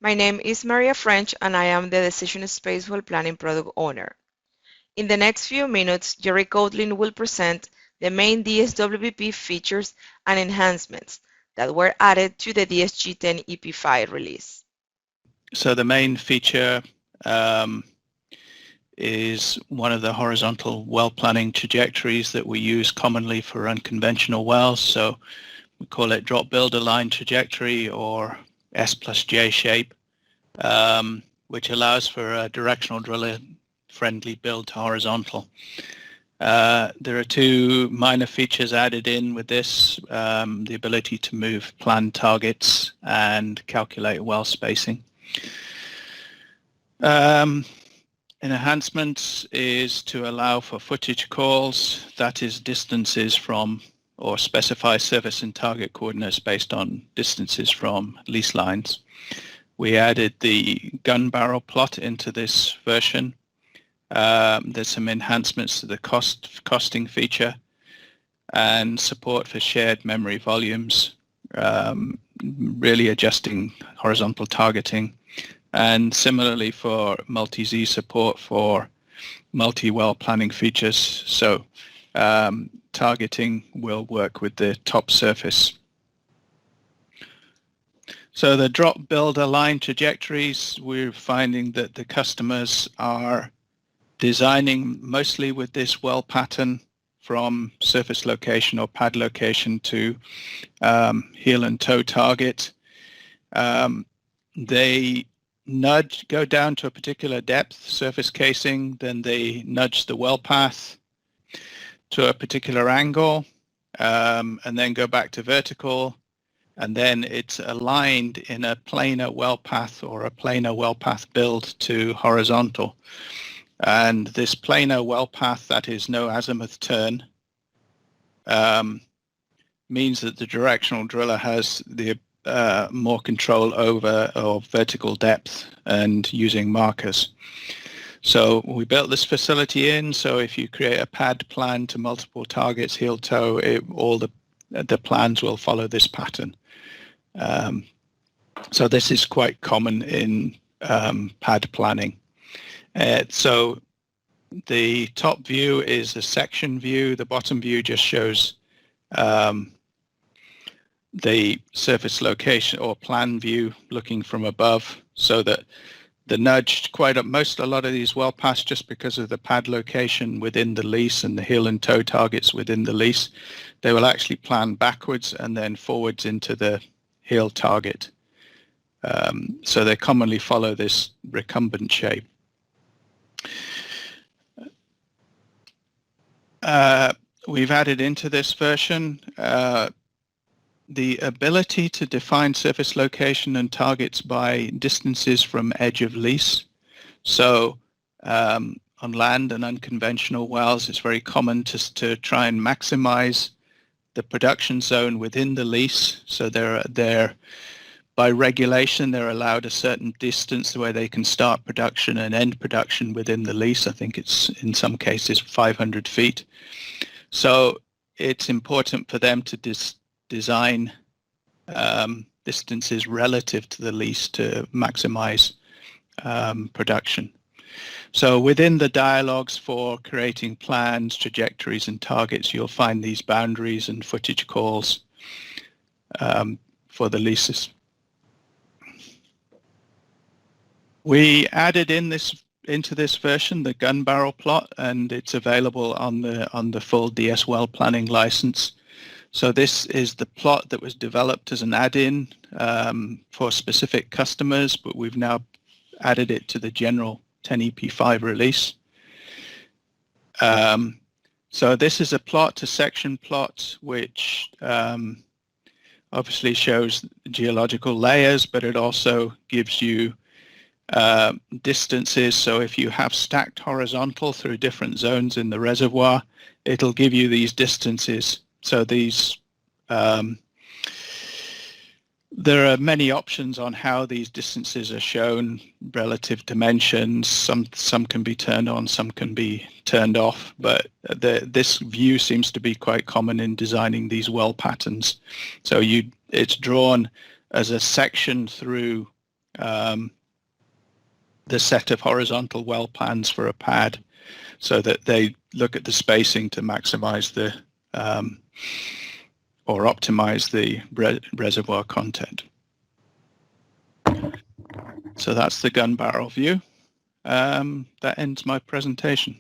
My name is Maria French and I am the Decision Space Well Planning Product Owner. In the next few minutes, Jerry Coughlin will present the main DSWP features and enhancements that were added to the DSG10ep 5 release. So the main feature is one of the horizontal well planning trajectories that we use commonly for unconventional wells. So we call it drop build align trajectory, or S plus J shape, which allows for a directional driller friendly build to horizontal. There are two minor features added in with this, the ability to move planned targets and calculate well spacing. Enhancements is to allow for footage calls, that is distances from, or specify surface and target coordinates based on distances from lease lines. We added the gun barrel plot into this version. There's some enhancements to the costing feature and support for shared memory volumes, really adjusting horizontal targeting, and similarly for multi-Z support for multi-well planning features. So targeting will work with the top surface. So the drop build align trajectories, we're finding that the customers are designing mostly with this well pattern from surface location or pad location to heel and toe target. They go down to a particular depth, surface casing, then they nudge the well path to a particular angle, and then go back to vertical, and then it's aligned in a planar well path or a planar well path build to horizontal. And this planar well path, that is no azimuth turn, means that the directional driller has the more control over vertical depth and using markers. So we built this facility in, so if you create a pad plan to multiple targets, heel toe, all the plans will follow this pattern. So this is quite common in pad planning. So the top view is a section view. The bottom view just shows the surface location or plan view looking from above, so that the nudge a lot of these well paths, just because of the pad location within the lease and the heel and toe targets within the lease, they will actually plan backwards and then forwards into the heel target. So they commonly follow this recumbent shape. We've added into this version the ability to define surface location and targets by distances from edge of lease. So on land and unconventional wells, it's very common to try and maximize the production zone within the lease. So they're by regulation, they're allowed a certain distance where they can start production and end production within the lease. I think it's in some cases 500 feet. So it's important for them to design distances relative to the lease to maximize production. So within the dialogues for creating plans, trajectories, and targets, you'll find these boundaries and footage calls for the leases. We added into this version the gun barrel plot, and it's available on the full DS well planning license. So this is the plot that was developed as an add-in for specific customers, but we've now added it to the general 10ep 5 release. So this is a section plot, which obviously shows geological layers, but it also gives you distances. So if you have stacked horizontal through different zones in the reservoir, it'll give you these distances. So these there are many options on how these distances are shown, relative dimensions. Some can be turned on, some can be turned off, but this view seems to be quite common in designing these well patterns. So it's drawn as a section through the set of horizontal well plans for a pad so that they look at the spacing to maximize the or optimize the reservoir content. So that's the gun barrel view. That ends my presentation.